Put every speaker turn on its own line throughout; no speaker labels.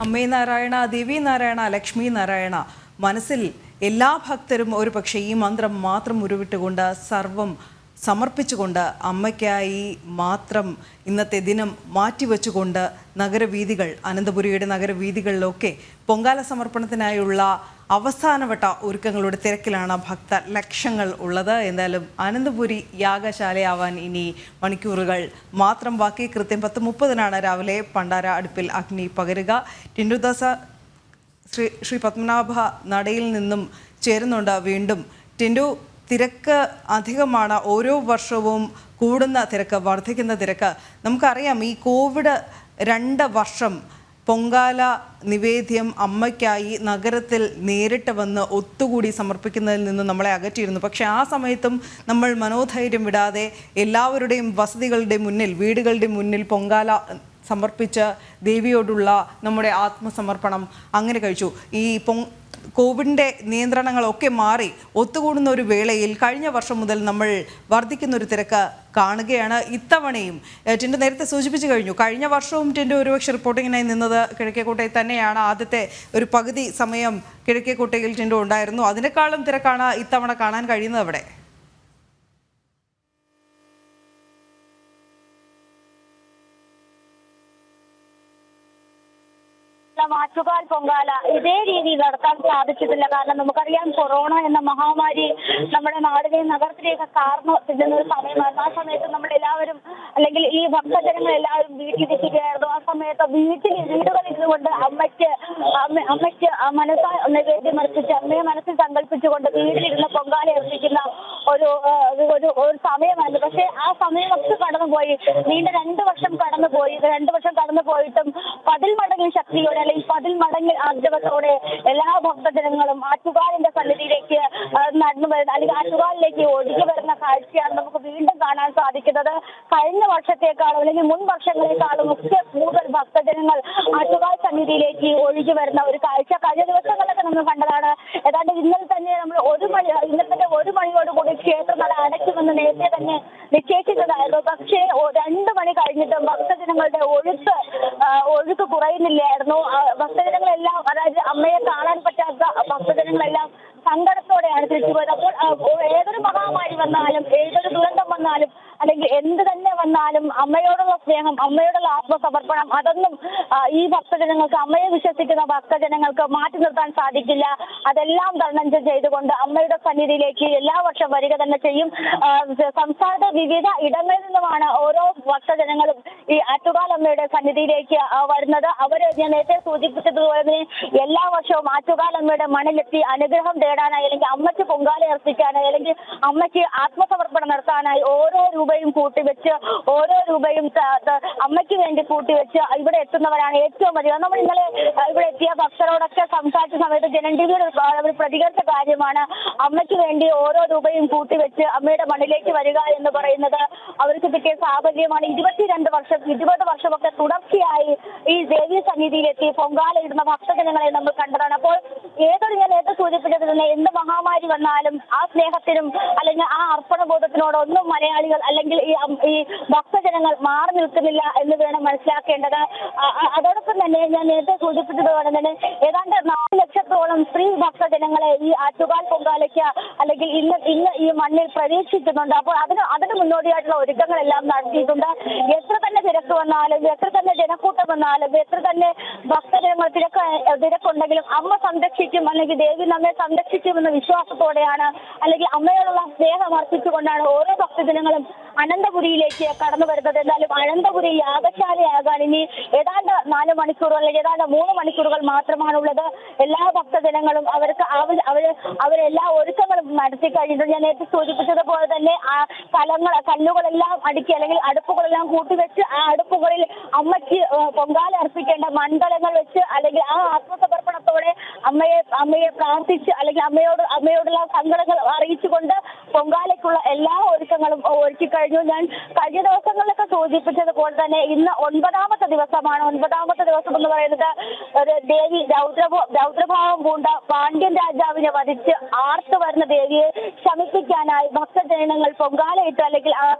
അമ്മേ നാരായണ, ദേവി നാരായണ, ലക്ഷ്മി നാരായണ. മനസ്സിൽ എല്ലാ ഭക്തരും ഒരു പക്ഷേ ഈ മന്ത്രം മാത്രം ഉരുവിട്ടുകൊണ്ട് സർവം സമർപ്പിച്ചുകൊണ്ട് അമ്മയ്ക്കായി മാത്രം ഇന്നത്തെ ദിനം മാറ്റിവെച്ചുകൊണ്ട് നഗരവീഥികൾ, അനന്തപുരിയുടെ നഗരവീഥികളിലൊക്കെ പൊങ്കാല സമർപ്പണത്തിനായുള്ള അവസാനവട്ട ഒരുക്കങ്ങളുടെ തിരക്കിലാണ് ഭക്ത ലക്ഷങ്ങൾ ഉള്ളത്. എന്തായാലും അനന്തപുരി യാഗശാലയാവാൻ ഇനി മണിക്കൂറുകൾ മാത്രം ബാക്കി. കൃത്യം 10:30 രാവിലെ പണ്ടാര അടുപ്പിൽ അഗ്നി പകരുക. ടിൻഡുദാസ ശ്രീ പത്മനാഭ നടയിൽ നിന്നും ചേരുന്നുണ്ട് വീണ്ടും. ടിൻഡു, തിരക്ക് അധികമാണ്. ഓരോ വർഷവും കൂടുന്ന തിരക്ക്, വർദ്ധിക്കുന്ന തിരക്ക്. നമുക്കറിയാം, ഈ കോവിഡ് 2 വർഷം പൊങ്കാല നിവേദ്യം അമ്മയ്ക്കായി നഗരത്തിൽ നേരിട്ട് വന്ന് ഒത്തുകൂടി സമർപ്പിക്കുന്നതിൽ നിന്ന് നമ്മളെ അകറ്റിയിരുന്നു. പക്ഷേ ആ സമയത്തും നമ്മൾ മനോധൈര്യം വിടാതെ എല്ലാവരുടെയും വസതികളുടെ മുന്നിൽ, വീടുകളുടെ മുന്നിൽ പൊങ്കാല സമർപ്പിച്ച് ദേവിയോടുള്ള നമ്മുടെ ആത്മസമർപ്പണം അങ്ങനെ കഴിച്ചു. ഈ കോവിഡിൻ്റെ നിയന്ത്രണങ്ങളൊക്കെ മാറി ഒത്തുകൂടുന്ന ഒരു വേളയിൽ കഴിഞ്ഞ വർഷം മുതൽ നമ്മൾ വർദ്ധിക്കുന്ന ഒരു തിരക്ക് കാണുകയാണ്. ഇത്തവണയും ടിൻഡു നേരത്തെ സൂചിപ്പിച്ചു കഴിഞ്ഞു, കഴിഞ്ഞ വർഷവും ടിൻഡു ഒരുപക്ഷെ റിപ്പോർട്ടിങ്ങിനായി നിന്നത് കിഴക്കേക്കോട്ടയിൽ തന്നെയാണ്. ആദ്യത്തെ ഒരു പകുതി സമയം കിഴക്കേക്കോട്ടയിൽ ടിൻഡു ഉണ്ടായിരുന്നു. അതിനേക്കാളും തിരക്കാണ് ഇത്തവണ കാണാൻ കഴിയുന്നത് അവിടെ.
ആറ്റുകാൽ പൊങ്കാല ഇതേ രീതിയിൽ നടത്താൻ സാധിച്ചിട്ടില്ല. കാരണം നമുക്കറിയാം, കൊറോണ എന്ന മഹാമാരി നമ്മുടെ നാടിനെയും നഗരത്തിലേക്ക് കാർന്നു തിന്നുന്ന ഒരു സമയമായിരുന്നു. ആ സമയത്ത് നമ്മളെല്ലാവരും, അല്ലെങ്കിൽ ഈ ഭക്തജനങ്ങൾ എല്ലാവരും വീട്ടിലിരിക്കുകയായിരുന്നു. ആ സമയത്ത് വീടുകളിരുന്നുകൊണ്ട് അമ്മയ്ക്ക് നിവേദ്യം അർപ്പിച്ച്, അമ്മയെ മനസ്സിൽ സങ്കല്പിച്ചുകൊണ്ട് വീട്ടിലിരുന്ന് പൊങ്കാല അർപ്പിക്കുന്ന ഒരു സമയമായിരുന്നു. പക്ഷെ ആ സമയമൊക്കെ കടന്നുപോയി. വീണ്ടും 2 വർഷം കടന്നുപോയി. 2 വർഷം കടന്നുപോയിട്ടും 10 മടങ്ങിൽ ശക്തിയോടെ, അല്ലെങ്കിൽ 10 മടങ്ങിൽ ആർജവത്തോടെ എല്ലാ ഭക്തജനങ്ങളും ആറ്റുകാലിന്റെ സന്നിധിയിലേക്ക് നടന്നു വരുന്ന, അല്ലെങ്കിൽ ആറ്റുകാലിലേക്ക് ഒഴുകി വരുന്ന കാഴ്ചയാണ് നമുക്ക് വീണ്ടും കാണാൻ സാധിക്കുന്നത്. കഴിഞ്ഞ വർഷത്തേക്കാളും അല്ലെങ്കിൽ മുൻ വർഷങ്ങളെക്കാളും ഒക്കെ കൂടുതൽ ഭക്തജനങ്ങൾ ആറ്റുകാൽ സന്നിധിയിലേക്ക് ഒഴുകി വരുന്ന ഒരു കാഴ്ച കഴിഞ്ഞ ദിവസങ്ങളിലൊക്കെ നമ്മൾ കണ്ടതാണ്. ഏതാണ്ട് ഇന്നലെ തന്നെ നമ്മൾ 1 മണിയോടുകൂടി ക്ഷേത്രനട അടയ്ക്കുമെന്ന് നേരത്തെ തന്നെ നിശ്ചയിച്ചിട്ടുണ്ടായിരുന്നു. പക്ഷേ 2 മണി കഴിഞ്ഞിട്ടും ഭക്തജനങ്ങളുടെ ഒഴുക്ക് കുറയുന്നില്ലായിരുന്നു. ഭക്തജനങ്ങളെല്ലാം, അതായത് അമ്മയെ കാണാൻ പറ്റാത്ത ഭക്തജനങ്ങളെല്ലാം സങ്കടത്തോടെയാണ് തിരിച്ചു പോയത്. അപ്പോൾ ഏതൊരു മഹാമാരി വന്നാലും, ഏതൊരു ദുരന്തം വന്നാലും, അല്ലെങ്കിൽ എന്ത് തന്നെ വന്നാലും അമ്മയോടുള്ള സ്നേഹം, അമ്മയോടുള്ള ആത്മസമർപ്പണം, അതൊന്നും ഈ ഭക്തജനങ്ങൾക്ക്, അമ്മയെ വിശ്വസിക്കുന്ന ഭക്തജനങ്ങൾക്ക് മാറ്റി നിർത്താൻ സാധിക്കില്ല. അതെല്ലാം തരണം ചെയ്തുകൊണ്ട് അമ്മയുടെ സന്നിധിയിലേക്ക് എല്ലാ വർഷം വരിക തന്നെ ചെയ്യും. സംസ്ഥാനത്തെ വിവിധ ഇടങ്ങളിൽ നിന്നുമാണ് ഓരോ ഭക്തജനങ്ങളും ഈ ആറ്റുകാൽ അമ്മയുടെ സന്നിധിയിലേക്ക് വരുന്നത്. അവര് ഞാൻ നേരത്തെ സൂചിപ്പിച്ചതുപോലെ തന്നെ എല്ലാ വർഷവും ആറ്റുകാൽ അമ്മയുടെ മണ്ണിലെത്തി അനുഗ്രഹം തേടാനായി, അല്ലെങ്കിൽ അമ്മയ്ക്ക് പൊങ്കാല അർപ്പിക്കാനായി, അല്ലെങ്കിൽ അമ്മയ്ക്ക് ആത്മസമർപ്പണം നടത്താനായി ഓരോ രൂപയും കൂട്ടിവെച്ച്, ഓരോ രൂപയും അമ്മയ്ക്ക് വേണ്ടി കൂട്ടിവെച്ച് ഇവിടെ എത്തുന്നവരാണ് ഏറ്റവും അധികം. നമ്മൾ ഇന്നലെ ഇവിടെ എത്തിയ ഭക്തരോടൊക്കെ സംസാരിച്ച സമയത്ത് ജനൻ ടിവിയുടെ പ്രതികരിച്ച കാര്യമാണ്, അമ്മയ്ക്ക് വേണ്ടി ഓരോ രൂപയും കൂട്ടിവെച്ച് അമ്മയുടെ മണ്ണിലേക്ക് വരിക എന്ന് പറയുന്നത് അവർക്ക് കിട്ടിയ സാഫല്യമാണ്. 20 വർഷമൊക്കെ തുടർച്ചയായി ഈ ദേവീ സന്നിധിയിലെത്തി പൊങ്കാല ഇടുന്ന ഭക്തജനങ്ങളെ നമ്മൾ കണ്ടതാണ്. അപ്പോൾ ഞാൻ നേരത്തെ സൂചിപ്പിച്ചത് തന്നെ, എന്ത് മഹാമാരി വന്നാലും ആ സ്നേഹത്തിനും അല്ലെങ്കിൽ ആ അർപ്പണബോധത്തിനോടൊന്നും മലയാളികൾ, അല്ലെങ്കിൽ ഈ ഭക്തജനങ്ങൾ മാറി നിൽക്കുന്നില്ല എന്ന് വേണം മനസ്സിലാക്കേണ്ടത്. അതോടൊപ്പം തന്നെ ഞാൻ നേരത്തെ സൂചിപ്പിച്ചതുപോലെ തന്നെ ഏതാണ്ട് 4 ലക്ഷത്തോളം സ്ത്രീ ഭക്തജനങ്ങളെ ഈ ആറ്റുകാൽ പൊങ്കാലയ്ക്ക്, അല്ലെങ്കിൽ ഇന്ന് ഈ മണ്ണിൽ പ്രതീക്ഷിക്കുന്നുണ്ട്. അപ്പോൾ അതിന് മുന്നോടിയായിട്ടുള്ള ഒരുക്കങ്ങളെല്ലാം നടത്തിയിട്ടുണ്ട്. എത്ര തന്നെ തിരക്ക് വന്നാലും, എത്ര തന്നെ ജനക്കൂട്ടം വന്നാലും, എത്ര തന്നെ ഭക്തജനങ്ങൾ തിരക്കുണ്ടെങ്കിലും അമ്മ സംരക്ഷിക്കും, അല്ലെങ്കിൽ ദേവി നമ്മെ സംരക്ഷിക്കുമെന്ന വിശ്വാസത്തോടെയാണ്, അല്ലെങ്കിൽ അമ്മയോടുള്ള സ്നേഹം അർപ്പിച്ചുകൊണ്ടാണ് ഓരോ ഭക്തജനങ്ങളും അനന്തപുരിയിലേക്ക് കടന്നു വരുന്നത്. എന്നാലും അനന്തപുരി യാഗശാലയാകാൻ ഇനി ഏതാണ്ട് 4 മണിക്കൂറുകൾ, അല്ലെങ്കിൽ ഏതാണ്ട് 3 മണിക്കൂറുകൾ മാത്രമാണുള്ളത്. എല്ലാ ഭക്തജനങ്ങളും അവരെല്ലാ ഒരുക്കങ്ങളും നടത്തി കഴിഞ്ഞിട്ടുണ്ട്. ഞാൻ നേരത്തെ സൂചിപ്പിച്ചതുപോലെ തന്നെ ആ കല്ലുകളെല്ലാം അടുക്കി, അല്ലെങ്കിൽ അടുപ്പുകളെല്ലാം കൂട്ടിവെച്ച് ആ അടുപ്പുകളിൽ അമ്മയ്ക്ക് പൊങ്കാല അർപ്പിക്കേണ്ട മൺകലങ്ങൾ വെച്ച്, അല്ലെങ്കിൽ ആ ആത്മസമർപ്പണത്തോടെ അമ്മയെ പ്രാർത്ഥിച്ച്, അല്ലെങ്കിൽ അമ്മയോടുള്ള സങ്കടങ്ങൾ അറിയിച്ചുകൊണ്ട് പൊങ്കാലയ്ക്കുള്ള എല്ലാ ഒരുക്കങ്ങളും ഒരുക്കി കഴിഞ്ഞു. ഞാൻ കഴിഞ്ഞ ദിവസങ്ങളിലൊക്കെ സൂചിപ്പിച്ചതുപോലെ തന്നെ ഇന്ന് 9ാമത്തെ ദിവസമാണ്. 9ാമത്തെ ദിവസം എന്ന് പറയുന്നത് ഒരു ദേവി രൗദ്രഭാവം പൂണ്ട പാണ്ഡ്യൻ രാജാവിനെ വധിച്ച് ആർത്തു വരുന്ന ദേവിയെ ശമിപ്പിക്കാനായി ഭക്തജനങ്ങൾ പൊങ്കാലയിട്ട് അല്ലെങ്കിൽ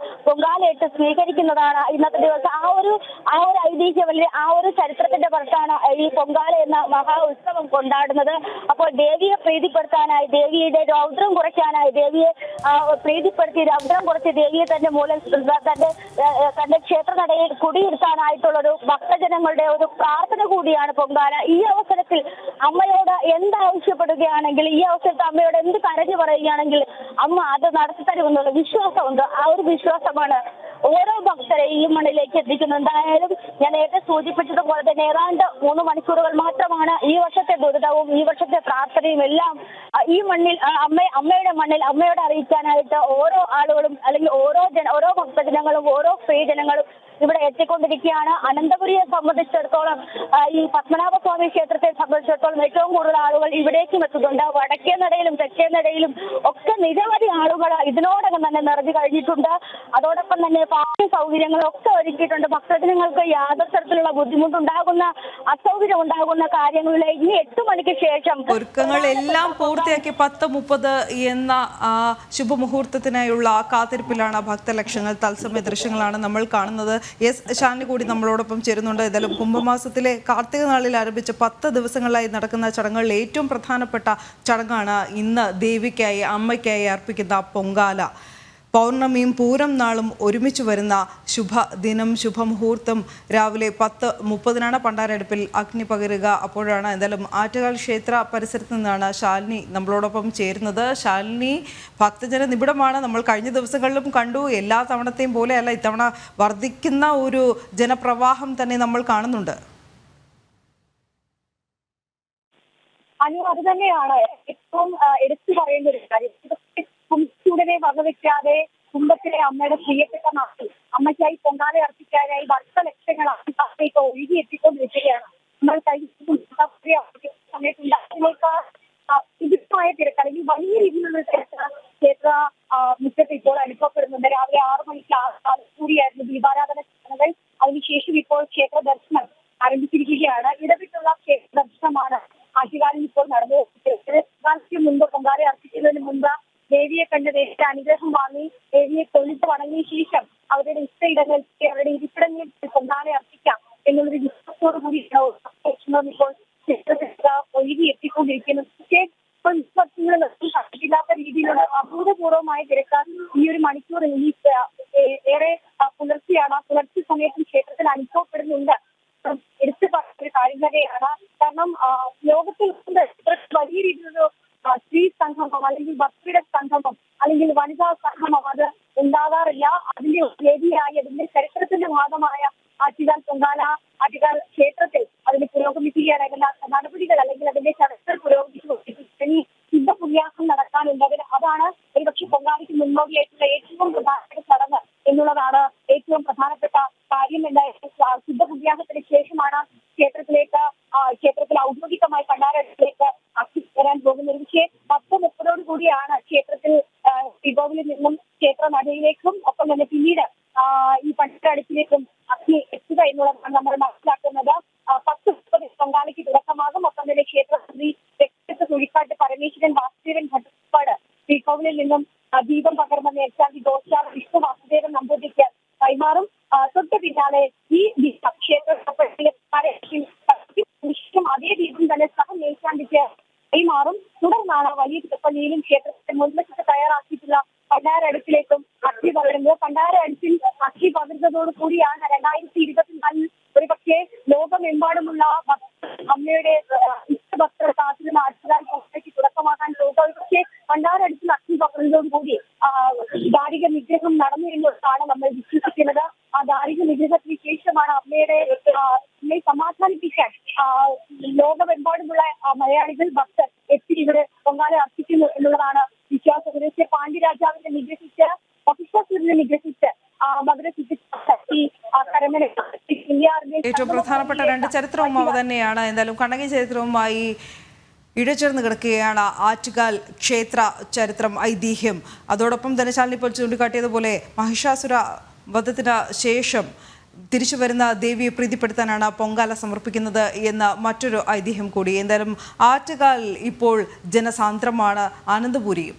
പൊങ്കാലയിട്ട് സ്വീകരിക്കുന്നതാണ് ഇന്നത്തെ ദിവസം. ആ ഒരു ഐതിഹ്യം അല്ലെങ്കിൽ ആ ഒരു ചരിത്രത്തിന്റെ പുറത്താണ് ഈ പൊങ്കാല എന്ന മഹാ ഉത്സവം കൊണ്ടാടുന്നത്. അപ്പോൾ ദേവിയെ പ്രീതിപ്പെടുത്താനായി, ദേവിയുടെ രൗദ്രം കുറയ്ക്കാനായി, ദേവിയെ പ്രീതിപ്പെടുത്തി രൗദ്രം കുറച്ച് ദേവിയെ തന്നെ മൂലം തന്റെ ക്ഷേത്രനടയിൽ കുടിയിരുത്താനായിട്ടുള്ള ഒരു ഭക്തജനങ്ങളുടെ ഒരു പ്രാർത്ഥന കൂടിയാണ് പൊങ്കാല. ഈ അവസരത്തിൽ അമ്മയോട് എന്താവശ്യപ്പെടുകയാണെങ്കിൽ, ഈ അവസരത്തിൽ അമ്മയോട് എന്ത് കരഞ്ഞു പറയുകയാണെങ്കിൽ അമ്മ അത് നടത്തി തരുമെന്നുള്ള വിശ്വാസമുണ്ട്. ആ ഒരു വിശ്വാസമാണ് ഓരോ ഭക്തരെ ഈ മണ്ണിലേക്ക് എത്തിക്കുന്നത്. എന്തായാലും ഞാൻ നേരത്തെ സൂചിപ്പിച്ചതുപോലെ തന്നെ ഏതാണ്ട് 3 മണിക്കൂറുകൾ മാത്രമാണ് ഈ വർഷത്തെ ദുരിതവും ഈ വർഷത്തെ പ്രാർത്ഥനയും എല്ലാം ഈ മണ്ണിൽ അമ്മയുടെ മണ്ണിൽ അമ്മയോട് അറിയിക്കാനായിട്ട് ഓരോ ആളുകളും അല്ലെങ്കിൽ ഓരോ ഭക്തജനങ്ങളും ഓരോ സ്ത്രീജനങ്ങളും ഇവിടെ എത്തിക്കൊണ്ടിരിക്കുകയാണ്. അനന്തപുരിയെ സംബന്ധിച്ചിടത്തോളം, ഈ പത്മനാഭസ്വാമി ക്ഷേത്രത്തെ സംബന്ധിച്ചിടത്തോളം ഏറ്റവും കൂടുതൽ ആളുകൾ ഇവിടേക്കും എത്തുന്നുണ്ട്. വടക്കേ നടയിലും തെക്കേ നടയിലും ഒക്കെ നിരവധി ആളുകൾ ഇതിനോടകം തന്നെ നിറഞ്ഞു കഴിഞ്ഞിട്ടുണ്ട്. അതോടൊപ്പം തന്നെ പാർട്ടി സൗകര്യങ്ങളും ഒക്കെ ഒരുക്കിയിട്ടുണ്ട്. ഭക്തജനങ്ങൾക്ക് യാതൊരു തരത്തിലുള്ള ബുദ്ധിമുട്ടുണ്ടാകുന്ന, അസൗകര്യം ഉണ്ടാകുന്ന കാര്യങ്ങളിലെ ഇനി 8 മണിക്ക് ശേഷം
ഒരുക്കങ്ങളെല്ലാം പൂർത്തിയാക്കി 10:30 എന്ന ശുഭമുഹൂർത്തത്തിനായുള്ള കാത്തിരിപ്പിലാണ് ഭക്തലക്ഷങ്ങൾ. തത്സമയ ദൃശ്യങ്ങളാണ് നമ്മൾ കാണുന്നത്. ഷാനി കൂടി നമ്മളോടൊപ്പം ചേരുന്നുണ്ട്. ഏതായാലും കുംഭമാസത്തിലെ കാർത്തിക നാളിൽ ആരംഭിച്ച 10 ദിവസങ്ങളിലായി നടക്കുന്ന ചടങ്ങുകളിൽ ഏറ്റവും പ്രധാനപ്പെട്ട ചടങ്ങാണ് ഇന്ന് ദേവിക്കായി, അമ്മയ്ക്കായി അർപ്പിക്കുന്ന പൊങ്കാല. പൗർണമിയും പൂരം നാളും ഒരുമിച്ച് വരുന്ന ശുഭദിനം, ശുഭമുഹൂർത്തം. രാവിലെ 10:30 പണ്ടാരടുപ്പിൽ അഗ്നി പകരുക. അപ്പോഴാണ് എന്തായാലും ആറ്റുകാൽ ക്ഷേത്ര പരിസരത്ത് നിന്നാണ് ശാലിനി നമ്മളോടൊപ്പം ചേരുന്നത്. ശാലിനി, ഭക്തജന നിബിഡമാണ്. നമ്മൾ കഴിഞ്ഞ ദിവസങ്ങളിലും കണ്ടു. എല്ലാ തവണത്തെയും പോലെയല്ല, ഇത്തവണ വർദ്ധിക്കുന്ന ഒരു ജനപ്രവാഹം തന്നെ നമ്മൾ കാണുന്നുണ്ട്.
അത് തന്നെയാണ് ഏറ്റവും എടുത്തു പറയേണ്ട ഒരു കാര്യം. കുംഭച്ചൂടനെ വകവെക്കാതെ കുംഭത്തിലെ അമ്മയുടെ പ്രിയപ്പെട്ട നാട്ടിൽ അമ്മയ്ക്കായി പൊങ്കാല അർപ്പിക്കാനായി ഭക്തലക്ഷങ്ങളാണ് ഇപ്പോൾ ഒഴുകിയെത്തിക്കൊണ്ടിരിക്കുകയാണ്. നമ്മൾ സമയത്തുണ്ടായതിനേക്കാൾ വിപുലമായ തിരക്ക് അല്ലെങ്കിൽ വലിയ രീതിയിലുള്ള ക്ഷേത്ര മുറ്റത്ത് ഇപ്പോൾ അനുഭവപ്പെടുന്നുണ്ട്. രാവിലെ 6 മണിക്ക് കൂടിയായിരുന്നു ദീപാരാധന ചടങ്ങുകൾ. അതിനുശേഷം ഇപ്പോൾ ക്ഷേത്ര ദർശനം ആരംഭിച്ചിരിക്കുകയാണ്. ഇടവിട്ടുള്ള ക്ഷേത്ര ദർശനമാണ് ആറ്റുകാലിൽ ഇപ്പോൾ നടന്നു മുമ്പ് പൊങ്കാല അർപ്പിക്കുന്നതിന് മുമ്പ് ദേവിയെ കണ്ട് ദേവിയുടെ അനുഗ്രഹം വാങ്ങി ദേവിയെ തൊഴുത്ത് വണങ്ങിയ ശേഷം അവരുടെ ഇഷ്ടയിടങ്ങളിൽ അവരുടെ ഇരിപ്പിടങ്ങളിൽ പൊങ്കാല അർപ്പിക്കാം എന്നുള്ളൊരു വിശ്വാസത്തോടു കൂടിയാണ് ഇപ്പോൾ ഒഴുകി എത്തിക്കൊണ്ടിരിക്കുന്നത്. പക്ഷേ കണ്ടിട്ടില്ലാത്ത രീതിയിലുള്ള അഭൂതപൂർവമായ തിരക്ക് ഈ ഒരു മണിക്കൂർ ഏറെ പുലർച്ചെയാണ്. പുലർച്ചെ സമയത്ത് ക്ഷേത്രത്തിൽ അനുഭവപ്പെടുന്നുണ്ട്. എടുത്തു പറഞ്ഞൊരു കാര്യം തന്നെയാണ്. കാരണം ലോകത്തിൽ വലിയ രീതിയിലൊരു സ്ത്രീ സംഗമം അല്ലെങ്കിൽ ഭക്തിയുടെ സംഗമം അല്ലെങ്കിൽ വനിതാ സംഗമം അത് ഉണ്ടാകാറില്ല. അതിന്റെ വേദിയായി അതിന്റെ ചരിത്രത്തിന്റെ ഭാഗമായ ആറ്റുകാൽ പൊങ്കാല, ആറ്റുകാൽ ക്ഷേത്രത്തിൽ അതിന് പുരോഗമിക്കുകയാണെങ്കിൽ നടപടികൾ അല്ലെങ്കിൽ അതിന്റെ ചടങ്ങുകൾ പുരോഗമിച്ചു ശുദ്ധപുണ്യാസം നടക്കാനുണ്ട്. അതാണ് ഒരുപക്ഷെ പൊങ്കാലയ്ക്ക് മുന്നോടിയായിട്ടുള്ള ഏറ്റവും പ്രധാനപ്പെട്ട ചടങ്ങ് എന്നുള്ളതാണ് ഏറ്റവും പ്രധാനപ്പെട്ട കാര്യം. എന്തായാലും ശുദ്ധപുണ്യാസത്തിന് ശേഷമാണ് ക്ഷേത്രത്തിൽ ഔദ്യോഗികമായി ഭണ്ഡാരത്തിലേക്ക് അഗ്നി വരാൻ പോകുന്നത്. പക്ഷേ 10:30 കൂടിയാണ് ക്ഷേത്രത്തിൽ ശ്രീകോവിലിൽ നിന്നും ക്ഷേത്ര നടയിലേക്കും ഒപ്പം തന്നെ പിന്നീട് ഈ ഭണ്ഡാരത്തിലേക്കും അഗ്നി എത്തുക എന്നുള്ളതാണ് നമ്മൾ മനസ്സിലാക്കുന്നത്. 10:30 പൊങ്കാലയ്ക്ക് തുടക്കമാകും. ഒപ്പം തന്നെ ക്ഷേത്രശ്രീ ചുഴിക്കാട്ട് പരമേശ്വരൻ വാസുദേവൻ ഭട്ടപ്പാട് ശ്രീകോവിലിൽ നിന്നും ദീപം പകർന്ന മേൽശാന്തി ദോശാല വിഷ്ണു വാസുദേവൻ നമ്പൂതിരിക്ക് കൈമാറും. തൊട്ട് പിന്നാലെ ഈ ക്ഷേത്ര അതേ ദീപം തന്നെ സഹ മേൽശാന്തിക്ക് കൈമാറും. തുടർന്നാണ് വലിയ തിരുപ്പള്ളിയിലും ക്ഷേത്രത്തിന്റെ മുൻവശത്ത് തയ്യാറാക്കിയിട്ടുള്ള ഭണ്ഡാരടുപ്പിലേക്കും അഗ്നി പകരുന്നത്. ഭണ്ഡാരടുപ്പിൽ അഗ്നി പകരുന്നതോടു കൂടിയാണ് 2024 ഒരുപക്ഷെ ലോകമെമ്പാടുമുള്ള അമ്മയുടെ ഇഷ്ടഭക്തർ കാത്തിരുന്ന ആറ്റുകാൽ പൊങ്കാലയ്ക്ക് തുടക്കമാകാൻ പോകുക. ഒരുപക്ഷെ ഭണ്ഡാരടുപ്പിൽ അഗ്നി പകരുന്നതോടുകൂടി ദാരിക നിഗ്രഹം നടന്നിരുന്നതാണ് നമ്മൾ വിശ്വസിക്കുന്നത്. ആ ദാരിക നിഗ്രഹത്തിന് ശേഷമാണ് അമ്മയെ സമാധാനിപ്പിക്കാൻ ലോകമെമ്പാടുമുള്ള മലയാളികൾ ഭക്തർ എത്തി ഇവിടെ പൊങ്കാല അർപ്പിക്കുന്നു എന്നുള്ളതാണ് വിശ്വാസം. പാണ്ഡ്യരാജാവിനെ നിഗ്രഹിച്ച് മഹിഷാസുരനെ നിഗ്രഹിച്ച്
ഏറ്റവും പ്രധാനപ്പെട്ട 2 ചരിത്രവും അവ തന്നെയാണ്. എന്തായാലും കണ്ണകി ചരിത്രവുമായി ഇഴചേർന്ന് കിടക്കുകയാണ് ആറ്റുകാൽ ക്ഷേത്ര ചരിത്രം, ഐതിഹ്യം. അതോടൊപ്പം തന്നെ ശാലിനി ഇപ്പോൾ ചൂണ്ടിക്കാട്ടിയതുപോലെ മഹിഷാസുര വധത്തിന് ശേഷം തിരിച്ചു വരുന്ന ദേവിയെ പ്രീതിപ്പെടുത്താനാണ് പൊങ്കാല സമർപ്പിക്കുന്നത് എന്ന മറ്റൊരു ഐതിഹ്യം കൂടി. എന്തായാലും ആറ്റുകാൽ ഇപ്പോൾ ജനസാന്ദ്രമാണ്, ആനന്ദപുരിയും.